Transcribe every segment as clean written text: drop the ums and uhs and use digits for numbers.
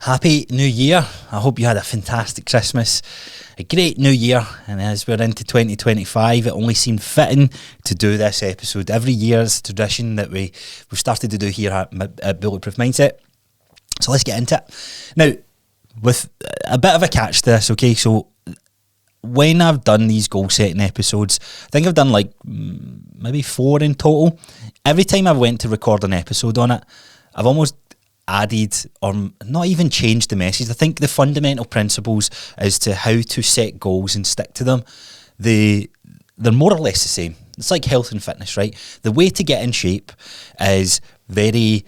Happy New Year. I hope you had a fantastic Christmas, a great New Year, and as we're into 2025, it only seemed fitting to do this episode. Every year is a tradition that we've started to do here at Bulletproof Mindset. So let's get into it. Now, with a bit of a catch to this, okay, so when I've done these goal setting episodes, I think I've done like maybe 4 in total. Every time I went to record an episode on it, I've almost added or not even changed the message. I think the fundamental principles as to how to set goals and stick to them, they're more or less the same. It's like health and fitness, right? The way to get in shape is very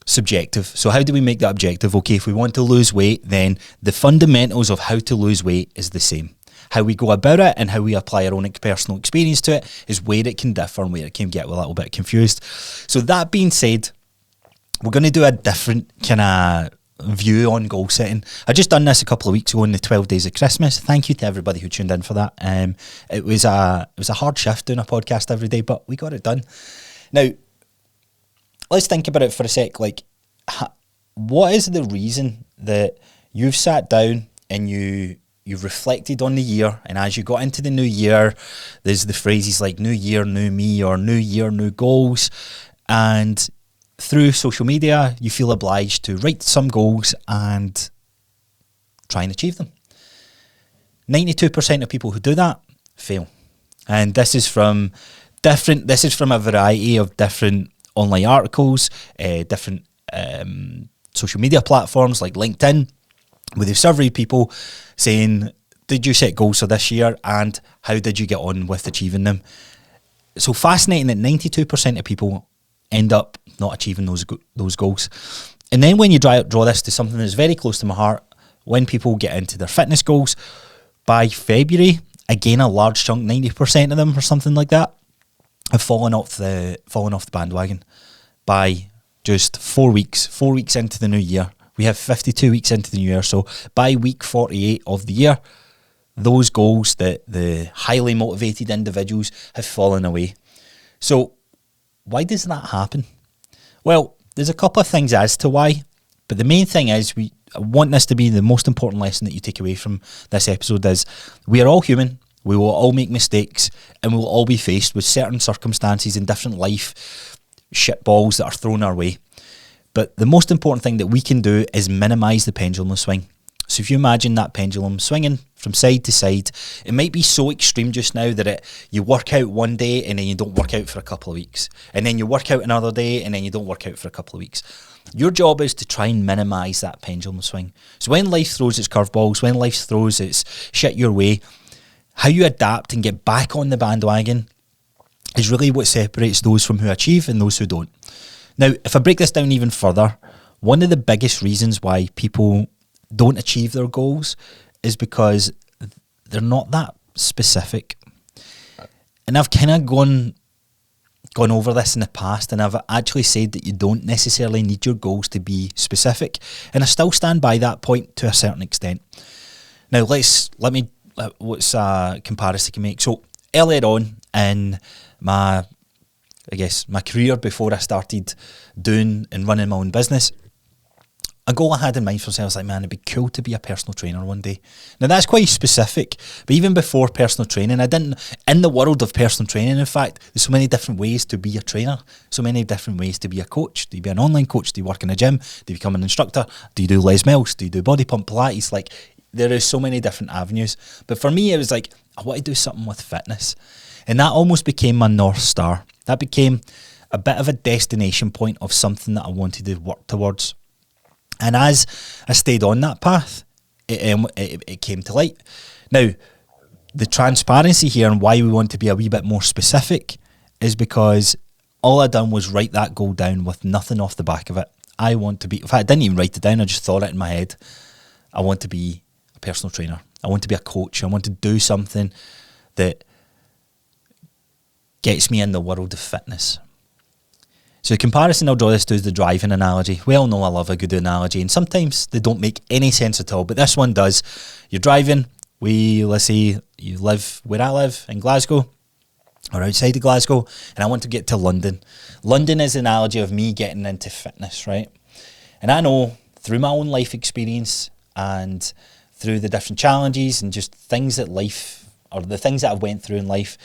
subjective. So how do we make that objective? Okay, if we want to lose weight, then the fundamentals of how to lose weight is the same. How we go about it and how we apply our own personal experience to it is where it can differ and where it can get a little bit confused. So that being said, we're going to do a different kind of view on goal setting. I just done this a couple of weeks ago in the 12 days of Christmas. Thank you to everybody who tuned in for that. It was a hard shift doing a podcast every day, but we got it done. Now, let's think about it for a sec. Like, what is the reason that you've sat down and you've reflected on the year, and as you got into the new year, there's the phrases like new year, new me, or new year, new goals, and through social media, you feel obliged to write some goals and try and achieve them. 92% of people who do that fail. And this is from a variety of different online articles, different social media platforms like LinkedIn, where they've surveyed people saying, did you set goals for this year and how did you get on with achieving them? So fascinating that 92% of people end up not achieving those goals. And then when you draw this to something that's very close to my heart, when people get into their fitness goals, by February, again a large chunk, 90% of them or something like that, have fallen off the bandwagon. By just 4 weeks into the new year, we have 52 weeks into the new year, so by week 48 of the year, those goals that the highly motivated individuals have fallen away. So why does that happen? Well, there's a couple of things as to why, but the main thing is I want this to be the most important lesson that you take away from this episode is we are all human, we will all make mistakes, and we will all be faced with certain circumstances and different life shitballs that are thrown our way. But the most important thing that we can do is minimise the pendulum swing. So if you imagine that pendulum swinging from side to side, it might be so extreme just now that you work out one day and then you don't work out for a couple of weeks. And then you work out another day and then you don't work out for a couple of weeks. Your job is to try and minimise that pendulum swing. So when life throws its curveballs, when life throws its shit your way, how you adapt and get back on the bandwagon is really what separates those from who achieve and those who don't. Now, if I break this down even further, one of the biggest reasons why people don't achieve their goals is because they're not that specific. And I've kind of gone over this in the past, and I've actually said that you don't necessarily need your goals to be specific, and I still stand by that point to a certain extent. Now what's a comparison I can make? So earlier on in my career, before I started doing and running my own business, a goal I had in mind for myself was like, man, it'd be cool to be a personal trainer one day. Now that's quite specific, but even before personal training, in the world of personal training, in fact, there's so many different ways to be a trainer, so many different ways to be a coach. Do you be an online coach? Do you work in a gym? Do you become an instructor? Do you do Les Mills? Do you do body pump Pilates? Like, there is so many different avenues. But for me, it was like, I want to do something with fitness. And that almost became my North Star. That became a bit of a destination point of something that I wanted to work towards. And as I stayed on that path, it came to light. Now, the transparency here and why we want to be a wee bit more specific is because all I done was write that goal down with nothing off the back of it. I want to be, in fact, I didn't even write it down, I just thought it in my head. I want to be a personal trainer. I want to be a coach. I want to do something that gets me in the world of fitness. So the comparison I'll draw this to is the driving analogy. We all know I love a good analogy, and sometimes they don't make any sense at all, but this one does. You're driving, let's say you live where I live in Glasgow, or outside of Glasgow, and I want to get to London. London is the analogy of me getting into fitness, right? And I know through my own life experience and through the different challenges and just things that life, or the things that I've went through in life,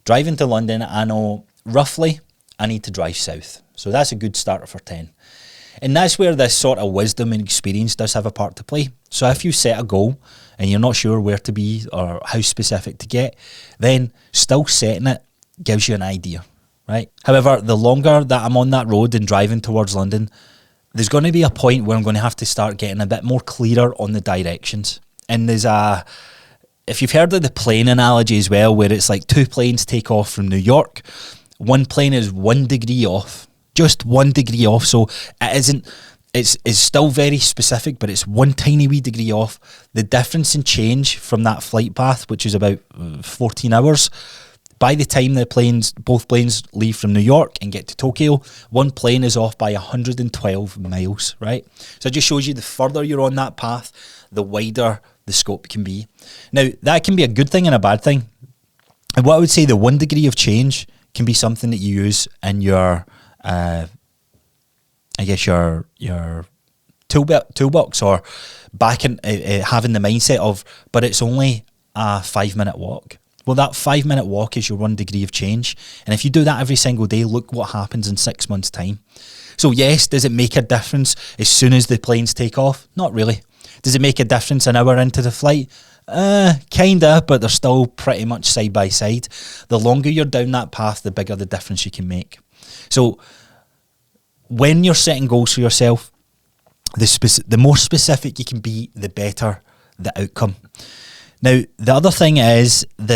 driving to London, I know roughly I need to drive south. So that's a good starter for 10. And that's where this sort of wisdom and experience does have a part to play. So if you set a goal and you're not sure where to be or how specific to get, then still setting it gives you an idea, right? However, the longer that I'm on that road and driving towards London, there's going to be a point where I'm going to have to start getting a bit more clearer on the directions. And if you've heard of the plane analogy as well, where it's like 2 planes take off from New York, one plane is 1 degree off, just 1 degree off. So it's still very specific, but it's one tiny wee degree off. The difference in change from that flight path, which is about 14 hours, by the time both planes leave from New York and get to Tokyo, one plane is off by 112 miles, right? So it just shows you the further you're on that path, the wider the scope can be. Now, that can be a good thing and a bad thing. And what I would say, the 1 degree of change can be something that you use in your, your toolbox, or back in having the mindset of, but it's only a 5-minute walk. Well, that 5-minute walk is your 1 degree of change. And if you do that every single day, look what happens in 6 months' time. So yes, does it make a difference as soon as the planes take off? Not really. Does it make a difference an hour into the flight? Kinda, but they're still pretty much side by side. The longer you're down that path, the bigger the difference you can make. So when you're setting goals for yourself, the more specific you can be, the better the outcome. Now, the other thing is, one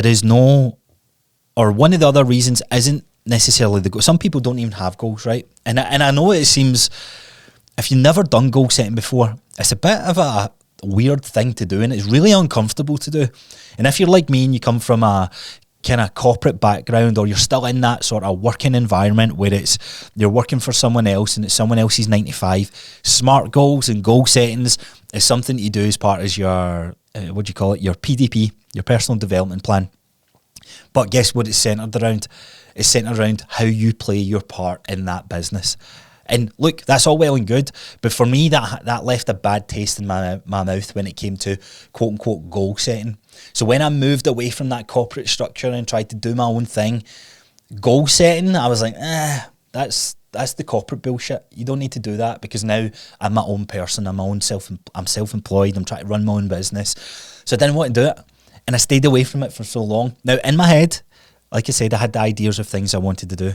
of the other reasons isn't necessarily the goal. Some people don't even have goals, right? And I know it seems, if you've never done goal setting before, it's a bit of a weird thing to do, and it's really uncomfortable to do. And if you're like me and you come from a kind of corporate background, or you're still in that sort of working environment where you're working for someone else and it's someone else's 9 to 5, smart goals and goal settings is something that you do as part of your your PDP, your personal development plan. But guess what it's centered around? It's centered around how you play your part in that business. And look, that's all well and good, but for me, that left a bad taste in my mouth when it came to quote unquote goal setting. So when I moved away from that corporate structure and tried to do my own thing, goal setting, I was like, that's the corporate bullshit. You don't need to do that, because now I'm my own person. I'm self-employed. I'm trying to run my own business. So I didn't want to do it, and I stayed away from it for so long. Now in my head, like I said, I had the ideas of things I wanted to do.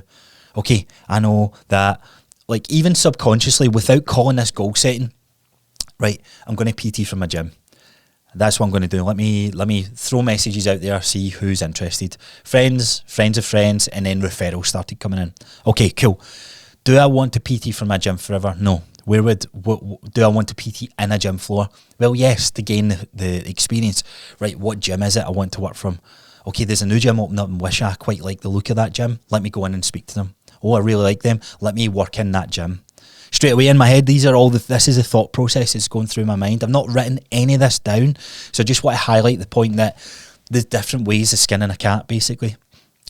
Okay, I know that, like, even subconsciously, without calling this goal setting, right, I'm going to PT from my gym. That's what I'm going to do. Let me throw messages out there, see who's interested. Friends of friends, and then referrals started coming in. Okay, cool. Do I want to PT from my gym forever? No. Do I want to PT in a gym floor? Well, yes, to gain the experience. Right, what gym is it I want to work from? Okay, there's a new gym opening up in Wisha. I quite like the look of that gym. Let me go in and speak to them. Oh, I really like them. Let me work in that gym. Straight away in my head, this is a thought process that's going through my mind. I've not written any of this down, so I just want to highlight the point that there's different ways of skinning a cat, basically.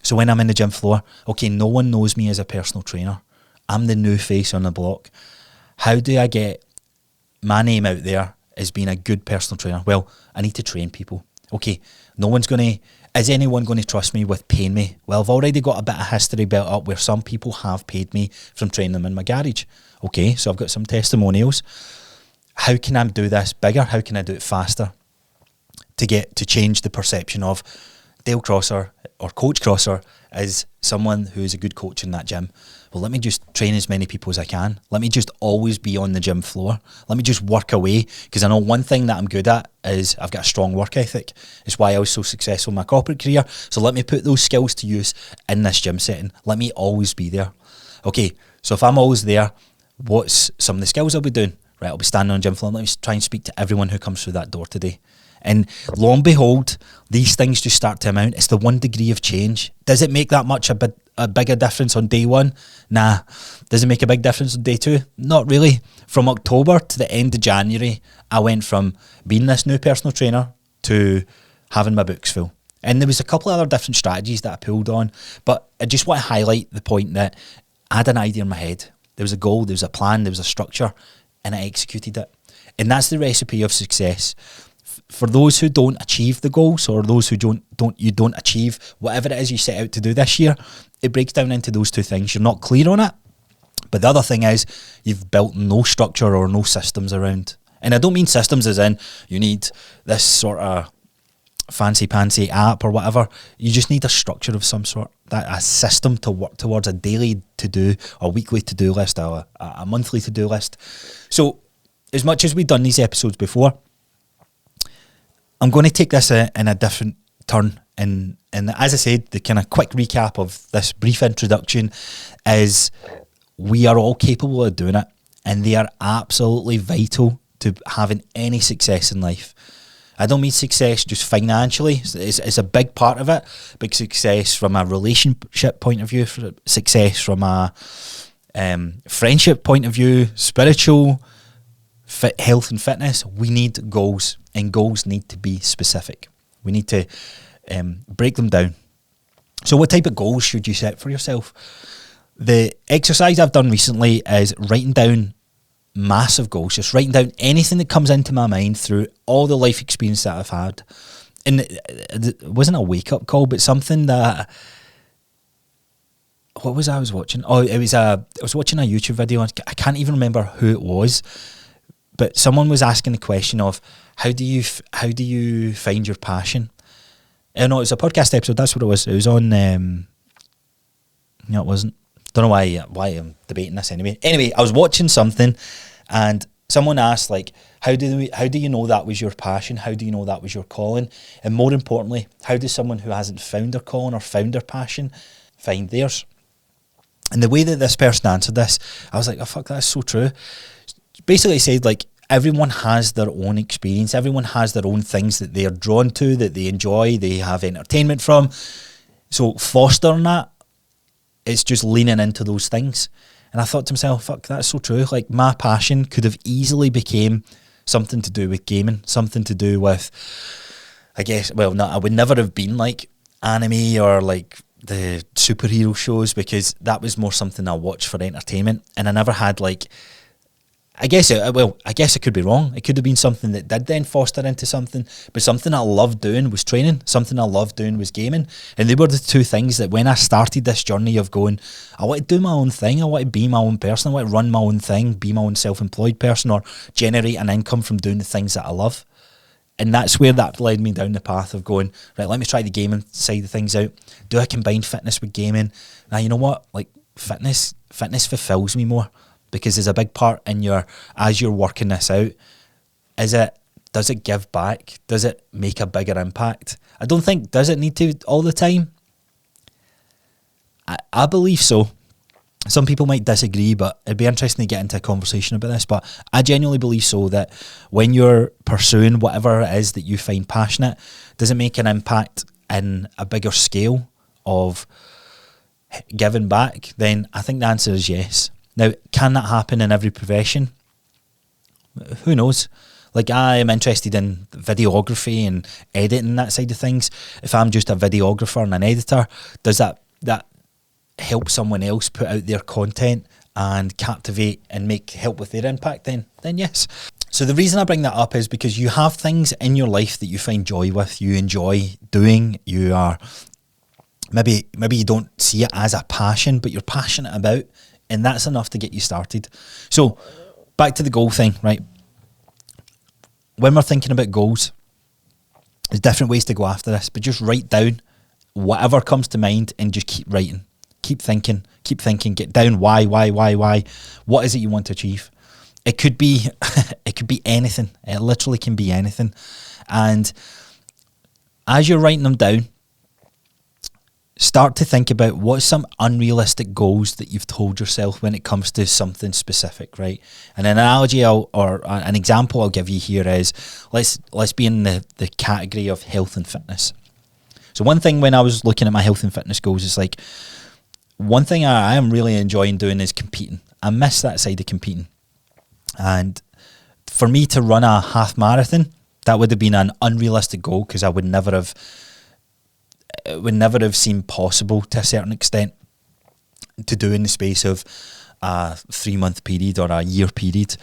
So when I'm in the gym floor, okay, no one knows me as a personal trainer. I'm the new face on the block. How do I get my name out there as being a good personal trainer? Well, I need to train people. Okay, is anyone going to trust me with paying me? Well, I've already got a bit of history built up where some people have paid me from training them in my garage. Okay, so I've got some testimonials. How can I do this bigger? How can I do it faster to change the perception of Dale Crossar or Coach Crossar as someone who is a good coach in that gym? Well, let me just train as many people as I can. Let me just always be on the gym floor. Let me just work away, because I know one thing that I'm good at is I've got a strong work ethic. It's why I was so successful in my corporate career. So let me put those skills to use in this gym setting. Let me always be there. Okay, so if I'm always there, what's some of the skills I'll be doing? Right, I'll be standing on the gym floor. Let me try and speak to everyone who comes through that door today. And lo and behold, these things just start to amount. It's the 1 degree of change. Does it make that much a bigger difference on day one? Nah. Does it make a big difference on day two? Not really. From October to the end of January, I went from being this new personal trainer to having my books full. And there was a couple of other different strategies that I pulled on, but I just want to highlight the point that I had an idea in my head. There was a goal, there was a plan, there was a structure, and I executed it. And that's the recipe of success. For those who don't achieve the goals, or those who don't achieve whatever it is you set out to do this year, it breaks down into those two things. You're not clear on it, but the other thing is you've built no structure or no systems around. And I don't mean systems as in you need this sort of fancy-pantsy app or whatever. You just need a structure of some sort, a system to work towards, a daily to-do, a weekly to-do list, a monthly to-do list. So as much as we've done these episodes before, I'm going to take this in a different turn. And as I said, the kind of quick recap of this brief introduction is we are all capable of doing it, and they are absolutely vital to having any success in life. I don't mean success just financially. It's a big part of it. Big success from a relationship point of view, success from a friendship point of view, spiritual, health and fitness. We need goals, and goals need to be specific. We need to break them down. So what type of goals should you set for yourself? The exercise I've done recently is writing down massive goals, just writing down anything that comes into my mind through all the life experience that I've had. And it wasn't a wake-up call, but something that... What was I was watching? Oh, I was watching a YouTube video. I can't even remember who it was, but someone was asking the question of how do you find your passion? No, it was a podcast episode. That's what it was. It was on. No, it wasn't. Don't know why I'm debating this anyway. Anyway, I was watching something, and someone asked, like, how do you know that was your passion? How do you know that was your calling? And more importantly, how does someone who hasn't found their calling or found their passion find theirs? And the way that this person answered this, I was like, oh fuck, that's so true. Basically said, like, everyone has their own experience. Everyone has their own things that they are drawn to, that they enjoy, they have entertainment from. So fostering that, it's just leaning into those things. And I thought to myself, fuck, that's so true. Like, my passion could have easily became something to do with gaming, something to do with, I guess, well, no, I would never have been like anime or like the superhero shows, because that was more something I watched for entertainment. And I never had like, I guess I could be wrong. It could have been something that did then foster into something, but something I loved doing was training. Something I loved doing was gaming. And they were the two things that when I started this journey of going, I want to do my own thing, I want to be my own person, I want to run my own thing, be my own self-employed person, or generate an income from doing the things that I love. And that's where that led me down the path of going, right, let me try the gaming side of things out. Do I combine fitness with gaming? Now, you know what? Like, fitness fulfills me more. Because there's a big part in as you're working this out, does it give back? Does it make a bigger impact? I don't think, does it need to all the time? I believe so. Some people might disagree, but it'd be interesting to get into a conversation about this. But I genuinely believe so, that when you're pursuing whatever it is that you find passionate, does it make an impact in a bigger scale of giving back? Then I think the answer is yes. Now, can that happen in every profession? Who knows? Like, I am interested in videography and editing, that side of things. If I'm just a videographer and an editor, does that help someone else put out their content and captivate and help with their impact? Then yes. So the reason I bring that up is because you have things in your life that you find joy with, you enjoy doing, you are, maybe you don't see it as a passion, but you're passionate about. And that's enough to get you started. So, back to the goal thing, right? When we're thinking about goals, there's different ways to go after this, but just write down whatever comes to mind and just keep writing. Keep thinking, get down why. What is it you want to achieve? It could be anything. It literally can be anything. And as you're writing them down, start to think about what's some unrealistic goals that you've told yourself when it comes to something specific, right? And an analogy or an example I'll give you here is, let's be in the category of health and fitness. So one thing when I was looking at my health and fitness goals is like, one thing I am really enjoying doing is competing. I miss that side of competing. And for me to run a half marathon, that would have been an unrealistic goal, because it would never have seemed possible to a certain extent to do in the space of a 3-month period or a year period.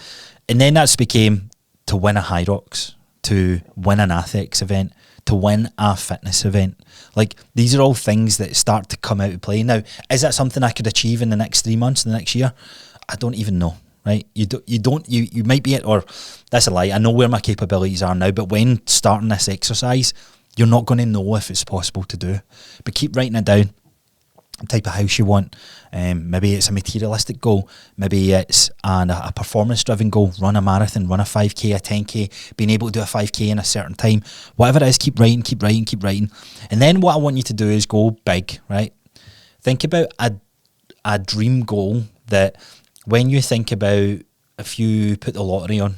And then that's became to win a High Rocks, to win an Athex event, to win a fitness event. Like, these are all things that start to come out of play. Now, is that something I could achieve in the next 3 months, in the next year? I don't even know, right? You might be it, or that's a lie. I know where my capabilities are now, but when starting this exercise, you're not going to know if it's possible to do. But keep writing it down. The type of house you want. Maybe it's a materialistic goal. Maybe it's a performance-driven goal. Run a marathon, run a 5K, a 10K, being able to do a 5K in a certain time. Whatever it is, keep writing, keep writing, keep writing. And then what I want you to do is go big, right? Think about a dream goal that when you think about, if you put the lottery on,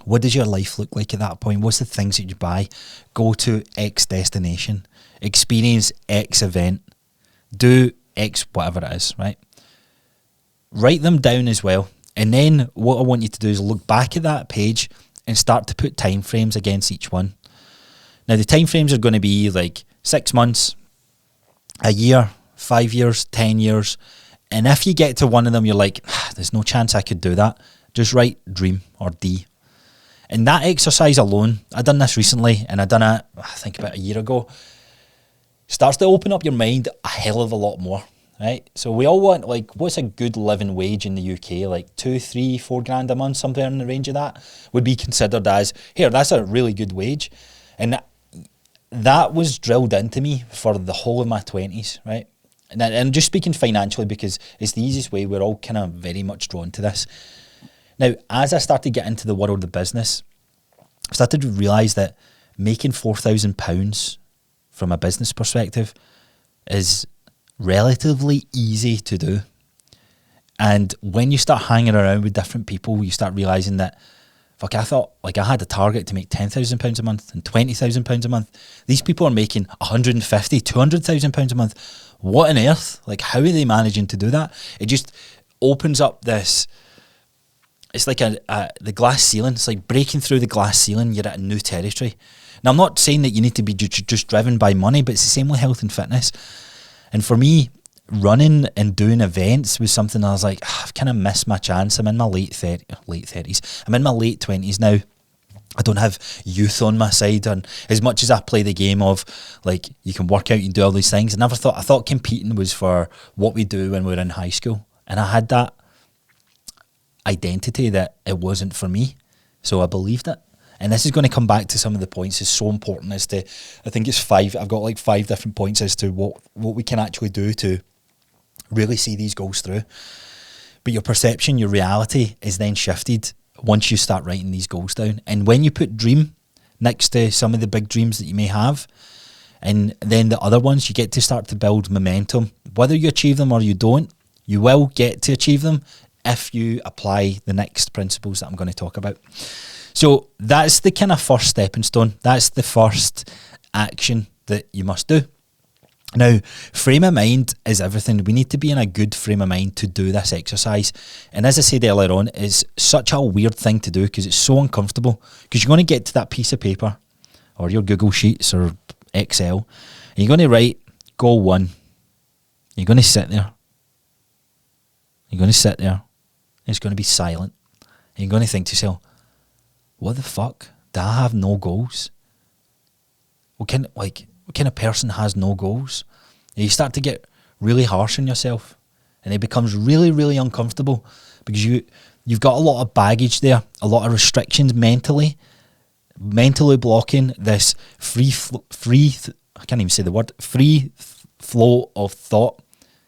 what does your life look like at that point? What's the things that you buy? Go to X destination. Experience X event. Do X whatever it is, right? Write them down as well. And then what I want you to do is look back at that page and start to put time frames against each one. Now, the time frames are going to be like 6 months, a year, 5 years, 10 years. And if you get to one of them, you're like, there's no chance I could do that. Just write dream or D. And that exercise alone, I done this recently, and I done it, I think about a year ago, starts to open up your mind a hell of a lot more, right? So we all want, like, what's a good living wage in the UK? Like 2, 3, 4 grand a month, somewhere in the range of that would be considered as, here, that's a really good wage. And that was drilled into me for the whole of my 20s, right? And I'm just speaking financially because it's the easiest way. We're all kind of very much drawn to this. Now, as I started getting into the world of business, I started to realise that making £4,000 from a business perspective is relatively easy to do. And when you start hanging around with different people, you start realising that, fuck, I thought, like, I had a target to make £10,000 a month and £20,000 a month. These people are making £150,000, £200,000 a month. What on earth? Like, how are they managing to do that? It just opens up this, it's like the glass ceiling. It's like breaking through the glass ceiling. You're at a new territory. Now, I'm not saying that you need to be just driven by money, but it's the same with health and fitness. And for me, running and doing events was something I was like, I've kind of missed my chance. I'm in my late 30s. I'm in my late 20s now. I don't have youth on my side. And as much as I play the game of, like, you can work out, you can do all these things, I thought competing was for what we do when we were in high school. And I had that identity that it wasn't for me. So I believed it. And this is going to come back to some of the points. It's so important as to, I think it's 5, I've got like 5 different points as to what we can actually do to really see these goals through. But your perception, your reality is then shifted once you start writing these goals down. And when you put dream next to some of the big dreams that you may have, and then the other ones, you get to start to build momentum. Whether you achieve them or you don't, you will get to achieve them if you apply the next principles that I'm going to talk about. So that's the kind of first stepping stone. That's the first action that you must do. Now, frame of mind is everything. We need to be in a good frame of mind to do this exercise. And as I said earlier on, it's such a weird thing to do because it's so uncomfortable. Because you're going to get to that piece of paper or your Google Sheets or Excel, and you're going to write goal 1. You're going to sit there. You're going to sit there. And it's going to be silent. And you're going to think to yourself, what the fuck? Do I have no goals? What kind of person has no goals? And you start to get really harsh on yourself, and it becomes really, really uncomfortable because you've got a lot of baggage there, a lot of restrictions mentally blocking this free flow of thought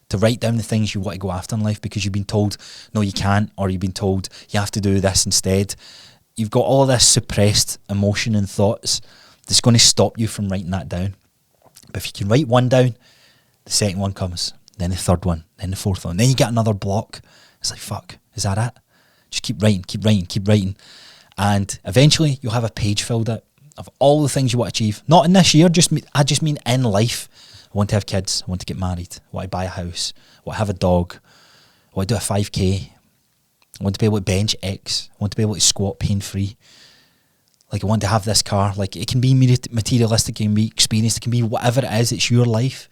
to write down the things you want to go after in life because you've been told, no, you can't, or you've been told you have to do this instead. You've got all this suppressed emotion and thoughts that's going to stop you from writing that down. But if you can write one down, the second one comes, then the third one, then the fourth one. Then you get another block. It's like, fuck, is that it? Just keep writing. And eventually you'll have a page filled out of all the things you want to achieve. Not in this year, I just mean in life. I want to have kids. I want to get married. I want to buy a house. I want to have a dog. I want to do a 5K. I want to be able to bench X. I want to be able to squat pain-free. Like, I want to have this car. Like, it can be materialistic, it can be experienced, it can be whatever it is. It's your life.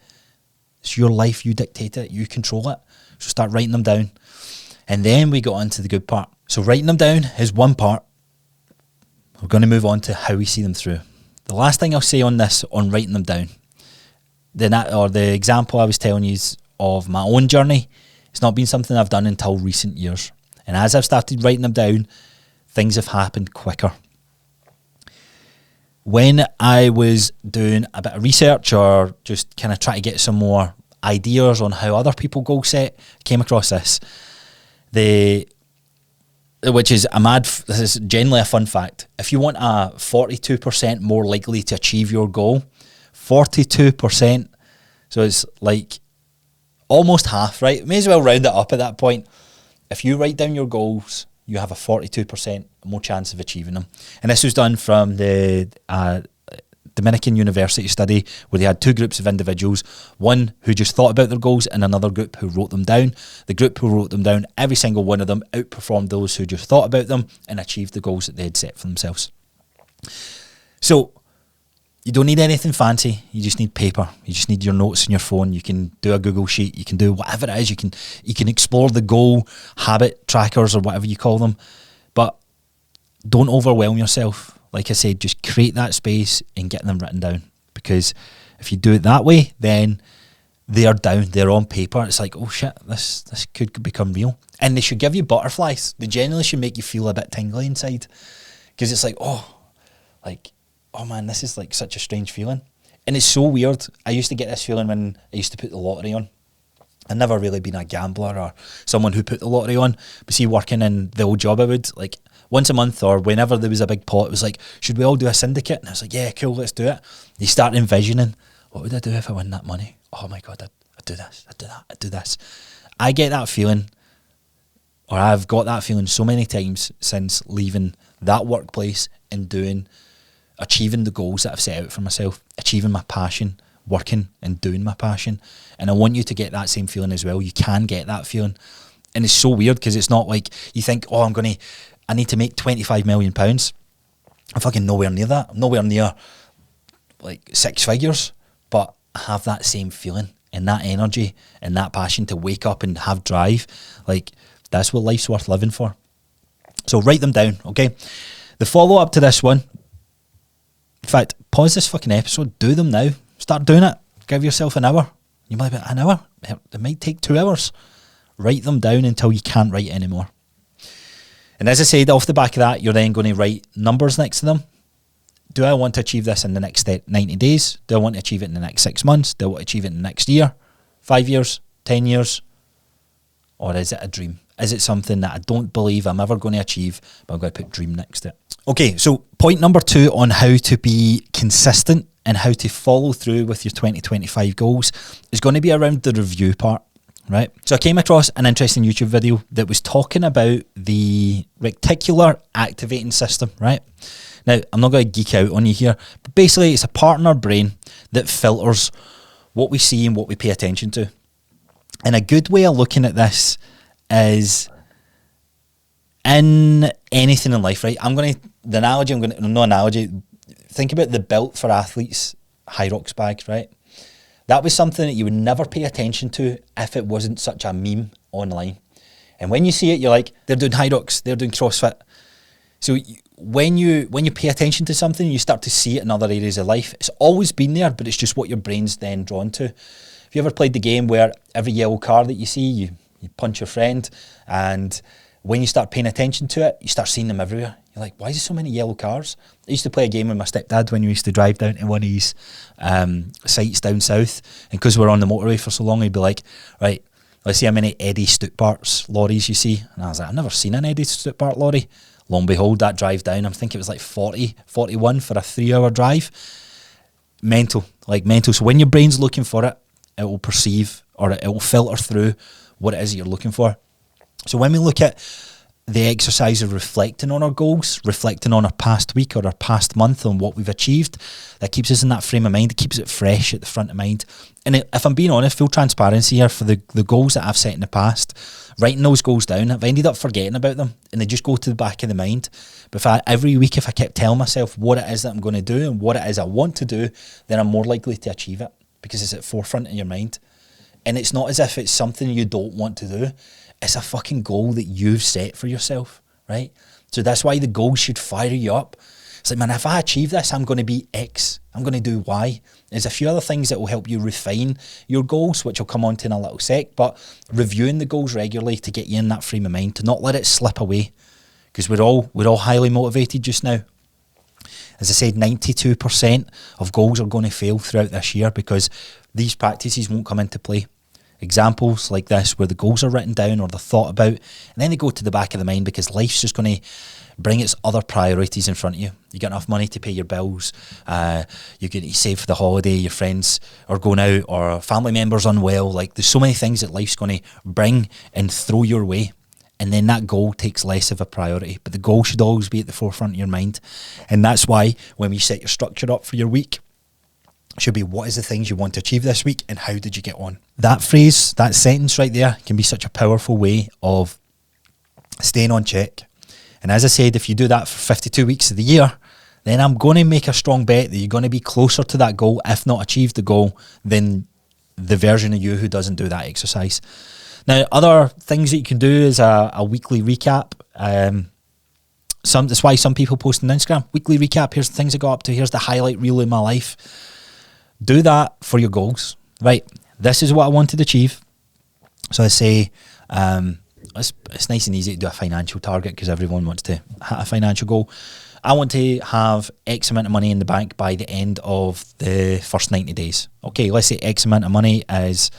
It's your life. You dictate it. You control it. So start writing them down. And then we got on to the good part. So writing them down is one part. We're going to move on to how we see them through. The last thing I'll say on this, on writing them down, the example I was telling you is of my own journey. It's not been something I've done until recent years. And as I've started writing them down, things have happened quicker. When I was doing a bit of research or just kind of try to get some more ideas on how other people goal set, I came across this. Which is this is generally a fun fact. If you want a 42% more likely to achieve your goal, 42%, so it's like almost half, right? May as well round it up at that point. If you write down your goals, you have a 42% more chance of achieving them. And this was done from the Dominican University study, where they had two groups of individuals, one who just thought about their goals and another group who wrote them down. The group who wrote them down, every single one of them outperformed those who just thought about them and achieved the goals that they had set for themselves. So you don't need anything fancy. You just need paper. You just need your notes on your phone. You can do a Google sheet. You can do whatever it is. You can explore the goal habit trackers or whatever you call them. But don't overwhelm yourself. Like I said, just create that space and get them written down. Because if you do it that way, then they are down. They're on paper. It's like, oh shit, this could become real. And they should give you butterflies. They generally should make you feel a bit tingly inside. Because it's like, oh man, this is like such a strange feeling. And it's so weird. I used to get this feeling when I used to put the lottery on. I've never really been a gambler or someone who put the lottery on. But see, working in the old job I would, like, once a month or whenever there was a big pot, it was like, should we all do a syndicate? And I was like, yeah, cool, let's do it. You start envisioning, what would I do if I win that money? Oh my God, I'd do this, I'd do that, I'd do this. I get that feeling, or I've got that feeling so many times since leaving that workplace and achieving the goals that I've set out for myself, achieving my passion, working and doing my passion. And I want you to get that same feeling as well. You can get that feeling. And it's so weird because it's not like you think, oh, I need to make £25 million. I'm fucking nowhere near that. I'm nowhere near like 6 figures, but I have that same feeling and that energy and that passion to wake up and have drive. Like, that's what life's worth living for. So write them down, okay? The follow-up to this one, in fact, pause this fucking episode, do them now. Start doing it. Give yourself an hour. You might be an hour. It might take 2 hours. Write them down until you can't write anymore. And as I said, off the back of that, you're then going to write numbers next to them. Do I want to achieve this in the next 90 days? Do I want to achieve it in the next 6 months? Do I want to achieve it in the next year? 5 years? 10 years? Or is it a dream? Is it something that I don't believe I'm ever going to achieve, but I'm going to put dream next to it? Okay, so point number 2 on how to be consistent and how to follow through with your 2025 goals is going to be around the review part. Right, so I came across an interesting YouTube video that was talking about the reticular activating system, right? Now, I'm not going to geek out on you here, but basically it's a part in our brain that filters what we see and what we pay attention to. And a good way of looking at this is in anything in life, right? Think about the Built for Athletes Hyrox bag, right? That was something that you would never pay attention to if it wasn't such a meme online. And when you see it, you're like, they're doing Hyrox, they're doing CrossFit. So when you pay attention to something, you start to see it in other areas of life. It's always been there, but it's just what your brain's then drawn to. Have you ever played the game where every yellow car that you see, you punch your friend, and when you start paying attention to it, you start seeing them everywhere. You're like, why is there so many yellow cars? I used to play a game with my stepdad when we used to drive down to one of his sites down south, and because we're on the motorway for so long, he'd be like, right, let's see how many Eddie Stuttbart's lorries you see. And I was like, I've never seen an Eddie Stuttbart lorry. Lo and behold, that drive down, I'm thinking it was like 41 for a 3-hour drive. Mental. So when your brain's looking for it, it will perceive, or it will filter through what it is you're looking for. So when we look at the exercise of reflecting on our goals, reflecting on our past week or our past month on what we've achieved, that keeps us in that frame of mind. It keeps it fresh at the front of mind. And if I'm being honest, full transparency here, for the goals that I've set in the past, writing those goals down, I've ended up forgetting about them and they just go to the back of the mind. But every week, if I kept telling myself what it is that I'm going to do and what it is I want to do, then I'm more likely to achieve it because it's at the forefront of your mind. And it's not as if it's something you don't want to do. It's a fucking goal that you've set for yourself, right? So that's why the goals should fire you up. It's like, man, if I achieve this, I'm going to be X. I'm going to do Y. There's a few other things that will help you refine your goals, which I'll come on to in a little sec, but reviewing the goals regularly to get you in that frame of mind, to not let it slip away, because we're all highly motivated just now. As I said, 92% of goals are going to fail throughout this year because these practices won't come into play. Examples like this, where the goals are written down or they're thought about, and then they go to the back of the mind because life's just going to bring its other priorities in front of you. You get enough money to pay your bills, you get to save for the holiday, your friends are going out, or a family member's unwell. Like, there's so many things that life's going to bring and throw your way, and then that goal takes less of a priority. But the goal should always be at the forefront of your mind, and that's why when we set your structure up for your week, it should be, what is the things you want to achieve this week and how did you get on? That phrase, that sentence right there can be such a powerful way of staying on check. And as I said, if you do that for 52 weeks of the year, then I'm going to make a strong bet that you're going to be closer to that goal, if not achieve the goal, than the version of you who doesn't do that exercise. Now, other things that you can do is a weekly recap. That's why some people post on Instagram, weekly recap, here's the things I got up to, here's the highlight reel in my life. Do that for your goals, right? This is what I want to achieve. So I say, it's nice and easy to do a financial target because everyone wants to hit a financial goal. I want to have X amount of money in the bank by the end of the first 90 days. Okay, let's say X amount of money is,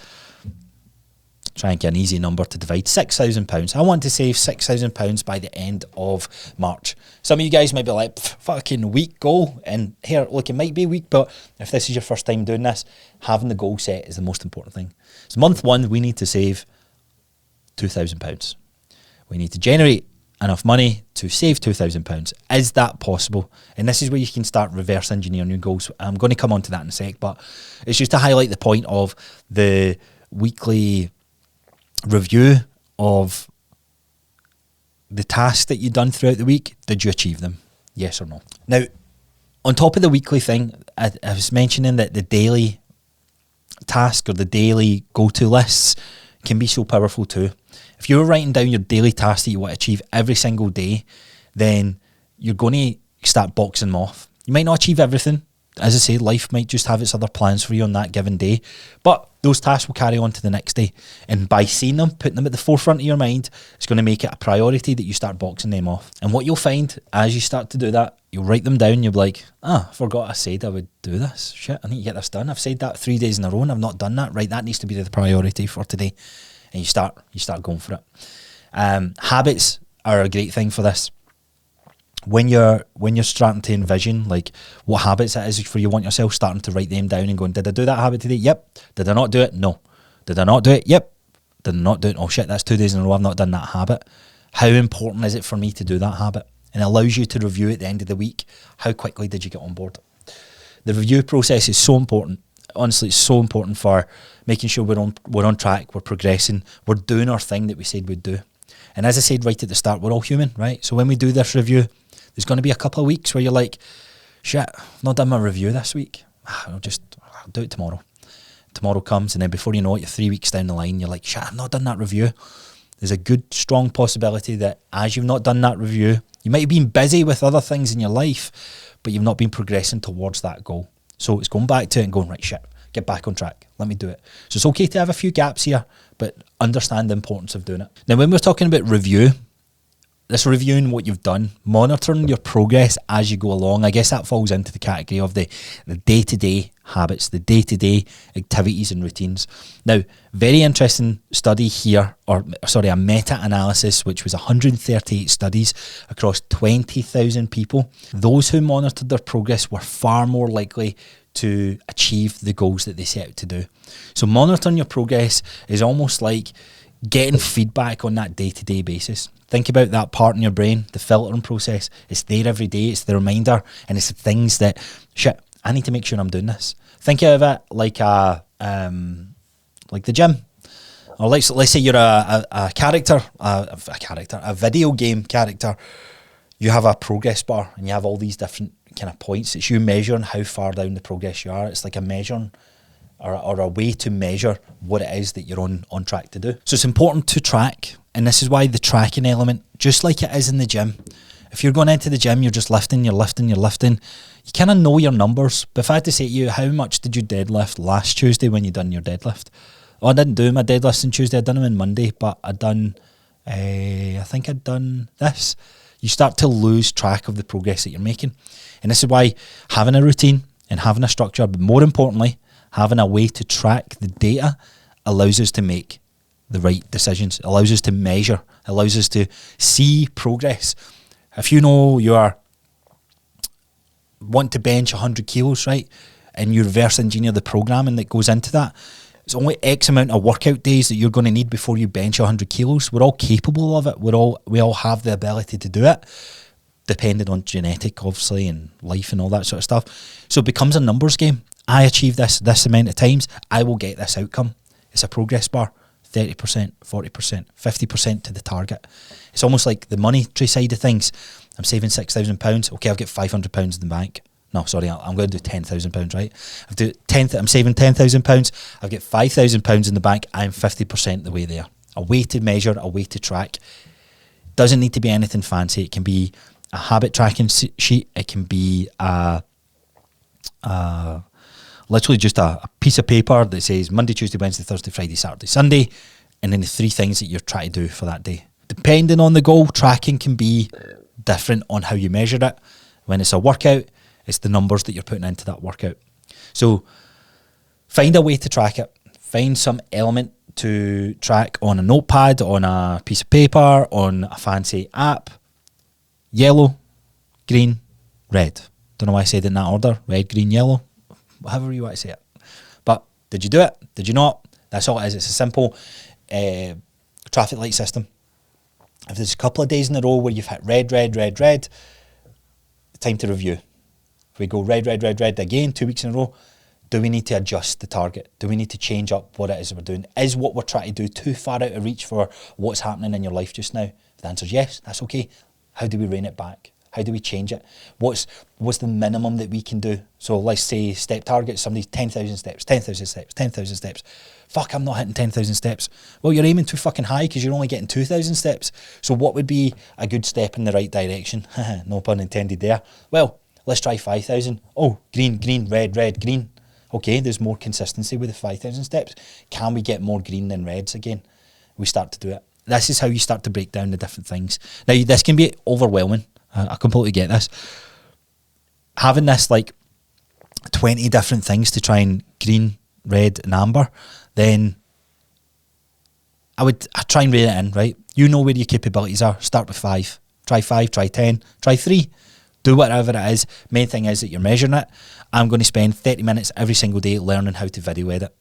try and get an easy number to divide, £6,000. I want to save £6,000 by the end of March. Some of you guys might be like, fucking weak goal. And here, look, it might be weak, but if this is your first time doing this, having the goal set is the most important thing. So month one, we need to save £2,000. We need to generate enough money to save £2,000. Is that possible? And this is where you can start reverse engineering your goals. I'm going to come on to that in a sec, but it's just to highlight the point of the weekly review of the tasks that you've done throughout the week. Did you achieve them? Yes or no? Now, on top of the weekly thing, I was mentioning that the daily task or the daily go-to lists can be so powerful too. If you're writing down your daily tasks that you want to achieve every single day, then you're going to start boxing them off. You might not achieve everything. As I say, life might just have its other plans for you on that given day, but those tasks will carry on to the next day. And by seeing them, putting them at the forefront of your mind, it's going to make it a priority that you start boxing them off. And what you'll find as you start to do that, you'll write them down, you'll be like, I forgot I said I would do this. Shit, I need to get this done. I've said that 3 days in a row and I've not done that. Right, that needs to be the priority for today. And you start going for it. Habits are a great thing for this. When you're starting to envision like what habits it is for you want yourself, starting to write them down and going, did I do that habit today? Yep. Did I not do it? No. Did I not do it? Yep. Did I not do it? Oh shit, that's 2 days in a row I've not done that habit. How important is it for me to do that habit? And it allows you to review at the end of the week, how quickly did you get on board? The review process is so important. Honestly, it's so important for making sure we're on track, we're progressing, we're doing our thing that we said we'd do. And as I said right at the start, we're all human, right? So when we do this review, there's going to be a couple of weeks where you're like, shit, I've not done my review this week. I'll do it tomorrow. Tomorrow comes, and then before you know it, you're 3 weeks down the line, you're like, shit, I've not done that review. There's a good, strong possibility that as you've not done that review, you might have been busy with other things in your life, but you've not been progressing towards that goal. So it's going back to it and going, right, shit, get back on track. Let me do it. So it's okay to have a few gaps here, but understand the importance of doing it. Now, when we're talking about review, this reviewing what you've done, monitoring your progress as you go along, I guess that falls into the category of the day-to-day habits, the day-to-day activities and routines. Now, very interesting study here, a meta-analysis, which was 138 studies across 20,000 people. Those who monitored their progress were far more likely to achieve the goals that they set out to do. So monitoring your progress is almost like getting feedback on that day-to-day basis. Think about that part in your brain, the filtering process. It's there every day. It's the reminder, and it's the things that, shit, I need to make sure I'm doing this. Think of it like like the gym, or let's say you're a character, a video game character. You have a progress bar, and you have all these different kind of points. It's you measuring how far down the progress you are. It's like a measuring or a way to measure what it is that you're on track to do. So it's important to track, and this is why the tracking element, just like it is in the gym. If you're going into the gym, you're just lifting, you kind of know your numbers. But if I had to say to you, how much did you deadlift last Tuesday when you done your deadlift? Oh, I didn't do my deadlifts on Tuesday, I done them on Monday, but I think I'd done this. You start to lose track of the progress that you're making. And this is why having a routine and having a structure, but more importantly, having a way to track the data allows us to make the right decisions, allows us to measure, allows us to see progress. If you know you want to bench 100 kilos, right, and you reverse engineer the programming that goes into that, it's only X amount of workout days that you're going to need before you bench 100 kilos. We're all capable of it. We all have the ability to do it, depending on genetic, obviously, and life and all that sort of stuff. So it becomes a numbers game. I achieve this amount of times, I will get this outcome. It's a progress bar. 30%, 40%, 50% to the target. It's almost like the monetary side of things. I'm saving £6,000. Okay, I'll get £500 in the bank. No, sorry, I'm going to do £10,000, right? I'm saving £10,000. I'll get £5,000 in the bank. I'm 50% the way there. A way to measure, a way to track. Doesn't need to be anything fancy. It can be a habit tracking sheet. It can be literally just a piece of paper that says Monday, Tuesday, Wednesday, Thursday, Friday, Saturday, Sunday, and then the 3 things that you're trying to do for that day. Depending on the goal, tracking can be different on how you measure it. When it's a workout, it's the numbers that you're putting into that workout. So find a way to track it. Find some element to track on a notepad, on a piece of paper, on a fancy app. Yellow, green, red. Don't know why I said it in that order. Red, green, yellow. However you want to say it. But did you do it? Did you not? That's all it is. It's a simple traffic light system. If there's a couple of days in a row where you've hit red, time to review. If we go red again, 2 weeks in a row, do we need to adjust the target? Do we need to change up what it is that we're doing? Is what we're trying to do too far out of reach for what's happening in your life just now? If the answer is yes, that's okay. How do we rein it back? How do we change it? What's the minimum that we can do? So let's say step target, somebody's 10,000 steps, 10,000 steps, 10,000 steps. Fuck, I'm not hitting 10,000 steps. Well, you're aiming too fucking high because you're only getting 2,000 steps. So what would be a good step in the right direction? No pun intended there. Well, let's try 5,000. Oh, green, red, green. Okay, there's more consistency with the 5,000 steps. Can we get more green than reds again? We start to do it. This is how you start to break down the different things. Now, this can be overwhelming. I completely get this. Having this like 20 different things to try and green, red and amber, then I try and rein it in, right? You know where your capabilities are. Start with 5. Try 5, try 10, try 3. Do whatever it is. Main thing is that you're measuring it. I'm going to spend 30 minutes every single day learning how to video edit.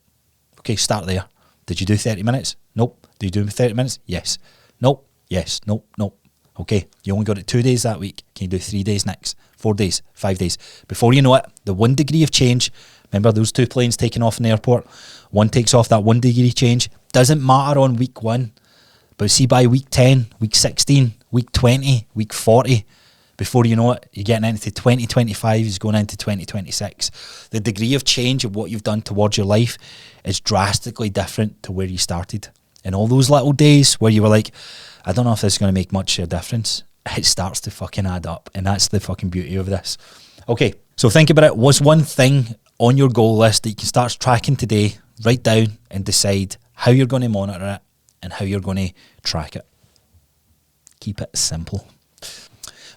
Okay, start there. Did you do 30 minutes? Nope. Did you do 30 minutes? Yes. Nope. Yes. Nope. Okay, you only got it 2 days that week. Can you do 3 days next? 4 days, 5 days. Before you know it, the 1 degree of change, remember those 2 planes taking off in the airport? One takes off, that 1 degree change. Doesn't matter on week 1. But see, by week 10, week 16, week 20, week 40, before you know it, you're getting into 2025, is going into 2026. The degree of change of what you've done towards your life is drastically different to where you started. And all those little days where you were like, I don't know if this is going to make much of a difference, it starts to fucking add up. And that's the fucking beauty of this. Okay, so think about it. What's one thing on your goal list that you can start tracking today? Write down and decide how you're going to monitor it and how you're going to track it. Keep it simple.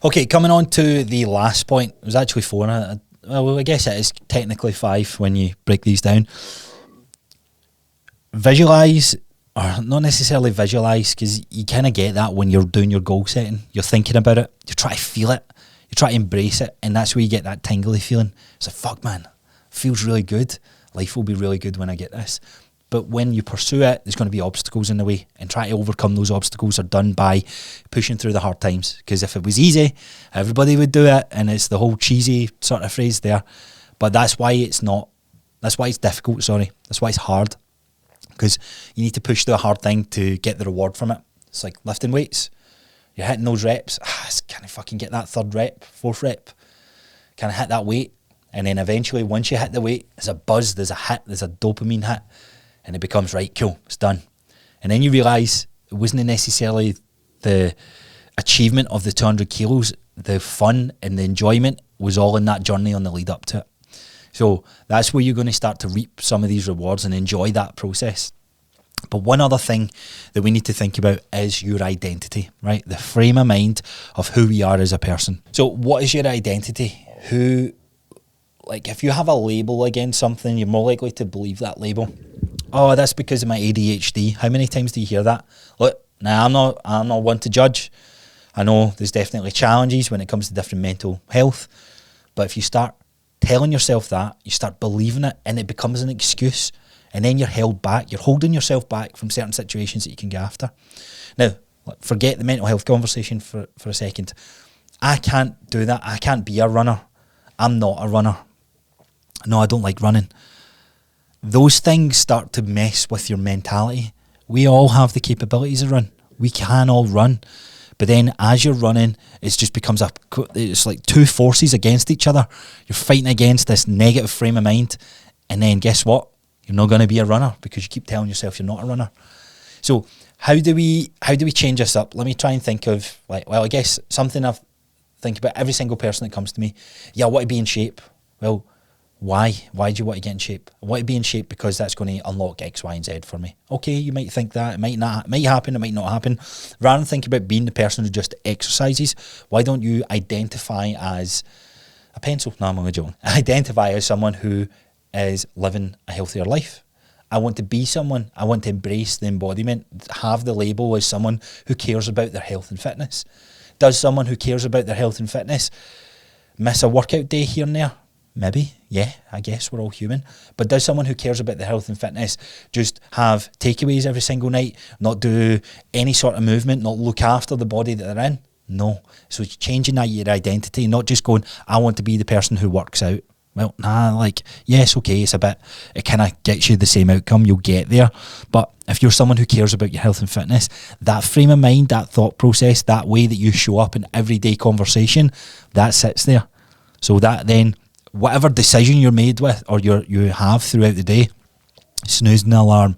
Okay, coming on to the last point. It was actually 4. Well, I guess it is technically 5 when you break these down. Visualise, or not necessarily visualise, because you kind of get that when you're doing your goal setting. You're thinking about it. You try to feel it. You try to embrace it. And that's where you get that tingly feeling. It's like, fuck, man, feels really good. Life will be really good when I get this. But when you pursue it, there's going to be obstacles in the way. And try to overcome those obstacles are done by pushing through the hard times. Because if it was easy, everybody would do it. And it's the whole cheesy sort of phrase there. But that's why it's not. That's why it's difficult, sorry. That's why it's hard. Because you need to push through a hard thing to get the reward from it. It's like lifting weights. You're hitting those reps. Can I fucking get that 3rd rep, 4th rep? Can I hit that weight? And then eventually, once you hit the weight, there's a buzz, there's a hit, there's a dopamine hit, and it becomes, right, cool, it's done. And then you realise it wasn't necessarily the achievement of the 200 kilos, the fun and the enjoyment was all in that journey on the lead up to it. So that's where you're going to start to reap some of these rewards and enjoy that process. But one other thing that we need to think about is your identity, right? The frame of mind of who we are as a person. So what is your identity? If you have a label against something, you're more likely to believe that label. Oh, that's because of my ADHD. How many times do you hear that? Look, now I'm not one to judge. I know there's definitely challenges when it comes to different mental health. But if you start telling yourself that, you start believing it, and it becomes an excuse. And then you're held back. You're holding yourself back from certain situations that you can get after. Now, forget the mental health conversation for a second. I can't do that. I can't be a runner. I'm not a runner. No, I don't like running. Those things start to mess with your mentality. We all have the capabilities to run. We can all run. But then as you're running, it just becomes it's like two forces against each other. You're fighting against this negative frame of mind. And then guess what? You're not going to be a runner because you keep telling yourself you're not a runner. So how do we change this up? Let me try and think of, I guess something I've think about every single person that comes to me. Yeah, I want to be in shape. Well, why? Why do you want to get in shape? I want to be in shape because that's going to unlock X, Y, and Z for me. Okay, you might think that. It might happen, it might not happen. Rather than think about being the person who just exercises, why don't you identify as a pencil? No, I'm only joking. Identify as someone who is living a healthier life. I want to be someone. I want to embrace the embodiment, have the label as someone who cares about their health and fitness. Does someone who cares about their health and fitness miss a workout day here and there? Maybe, yeah, I guess we're all human. But does someone who cares about their health and fitness just have takeaways every single night, not do any sort of movement, not look after the body that they're in? No. So it's changing that your identity, not just going, I want to be the person who works out. Well, yes, okay, it kind of gets you the same outcome, you'll get there. But if you're someone who cares about your health and fitness, that frame of mind, that thought process, that way that you show up in everyday conversation, that sits there. So that then, whatever decision you're made with or you have throughout the day, snoozing the alarm,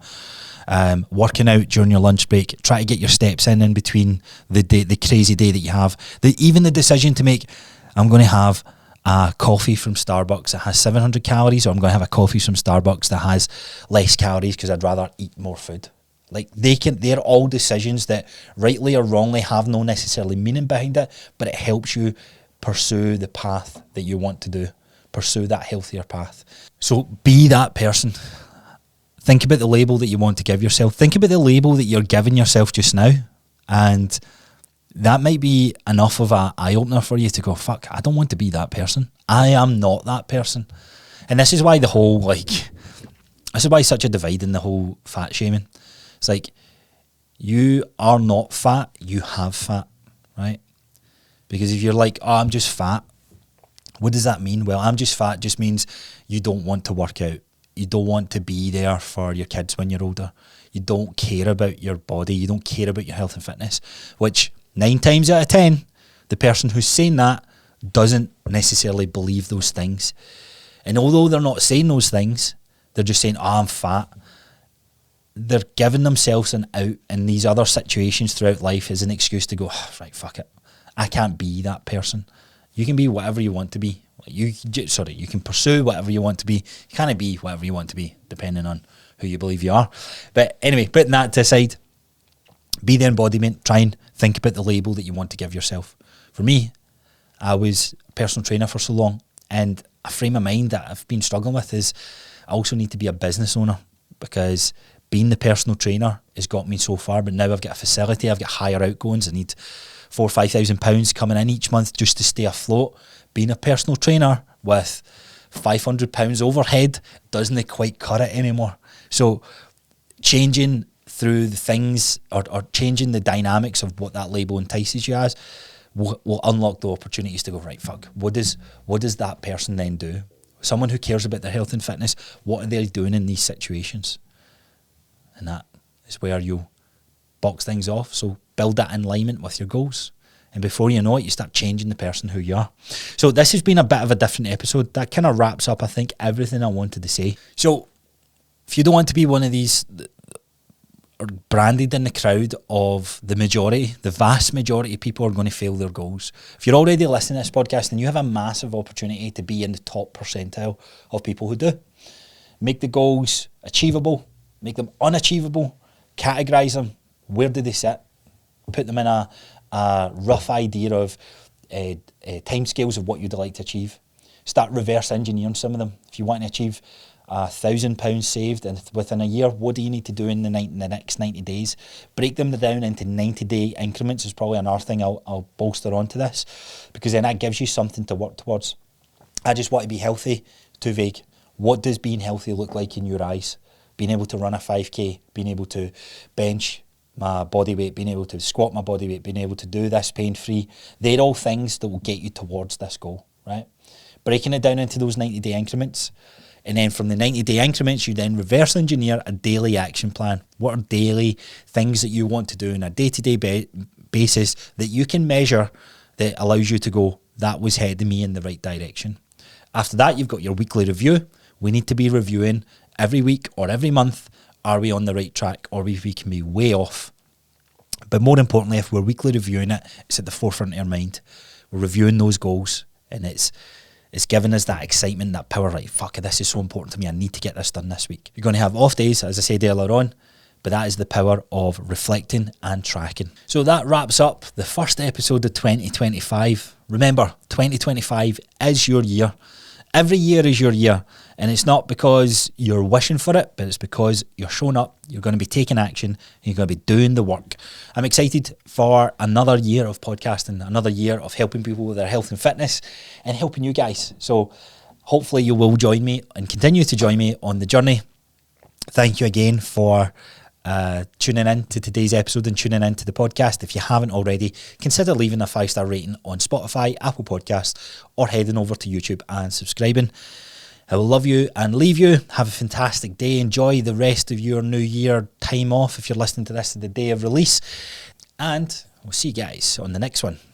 working out during your lunch break, try to get your steps in between the crazy day that you have, even the decision to make, I'm going to have a coffee from Starbucks that has 700 calories, or I'm going to have a coffee from Starbucks that has less calories because I'd rather eat more food. They're all decisions that rightly or wrongly have no necessarily meaning behind it, but it helps you pursue the path that you want to do, pursue that healthier path. So be that person. Think about the label that you want to give yourself. Think about the label that you're giving yourself just now, and that might be enough of an eye-opener for you to go, fuck, I don't want to be that person. I am not that person. And this is why this is why such a divide in the whole fat shaming. It's like, you are not fat, you have fat, right? Because if you're like, oh, I'm just fat, what does that mean? Well, I'm just fat just means you don't want to work out. You don't want to be there for your kids when you're older. You don't care about your body. You don't care about your health and fitness, which 9 times out of 10, the person who's saying that doesn't necessarily believe those things. And although they're not saying those things, they're just saying, oh, I'm fat. They're giving themselves an out in these other situations throughout life as an excuse to go, oh, right, fuck it. I can't be that person. You can be whatever you want to be. You can pursue whatever you want to be. You can't be whatever you want to be, depending on who you believe you are. But anyway, putting that to the side, be the embodiment. Try and think about the label that you want to give yourself. For me, I was a personal trainer for so long, and a frame of mind that I've been struggling with is I also need to be a business owner, because being the personal trainer has got me so far, but now I've got a facility, I've got higher outgoings, I need £4,000 or £5,000 coming in each month just to stay afloat. Being a personal trainer with £500 overhead doesn't quite cut it anymore. So changing through the things or changing the dynamics of what that label entices you as will unlock the opportunities to go, right, fuck, what does that person then do? Someone who cares about their health and fitness, what are they doing in these situations? And that is where you'll box things off. So build that in alignment with your goals, And before you know it, you start changing the person who you are. So this has been a bit of a different episode. That kind of wraps up, I think, everything I wanted to say. So if you don't want to be one of these or branded in the crowd of the majority, the vast majority of people are going to fail their goals. If you're already listening to this podcast, then you have a massive opportunity to be in the top percentile of people who do. Make the goals achievable, make them unachievable, categorise them. Where do they sit? Put them in a rough idea of timescales of what you'd like to achieve. Start reverse engineering some of them. If you want to achieve £1,000 saved and within a year, what do you need to do in the next 90 days? Break them down into 90-day increments is probably another thing I'll bolster onto this, because then that gives you something to work towards. I just want to be healthy. Too vague. What does being healthy look like in your eyes? Being able to run a 5k, being able to bench my body weight, being able to squat my body weight, being able to do this pain-free. They're all things that will get you towards this goal, right? Breaking it down into those 90-day increments. And then from the 90-day increments, you then reverse engineer a daily action plan. What are daily things that you want to do on a day-to-day basis that you can measure that allows you to go, that was heading me in the right direction. After that, you've got your weekly review. We need to be reviewing every week or every month. Are we on the right track, or we can be way off? But more importantly, if we're weekly reviewing it, it's at the forefront of our mind. We're reviewing those goals, and it's giving us that excitement, that power, like, fuck, this is so important to me, I need to get this done this week. You're going to have off days, as I said earlier on, but that is the power of reflecting and tracking. So that wraps up the first episode of 2025. Remember, 2025 is your year. Every year is your year, and it's not because you're wishing for it, but it's because you're showing up, you're going to be taking action, and you're going to be doing the work. I'm excited for another year of podcasting, another year of helping people with their health and fitness, and helping you guys. So hopefully you will join me and continue to join me on the journey. Thank you again for tuning in to today's episode and tuning in to the podcast. If you haven't already, consider leaving a 5-star rating on Spotify, Apple Podcasts, or heading over to YouTube and subscribing. I will love you and leave you. Have a fantastic day. Enjoy the rest of your New Year time off if you're listening to this at the day of release. And we'll see you guys on the next one.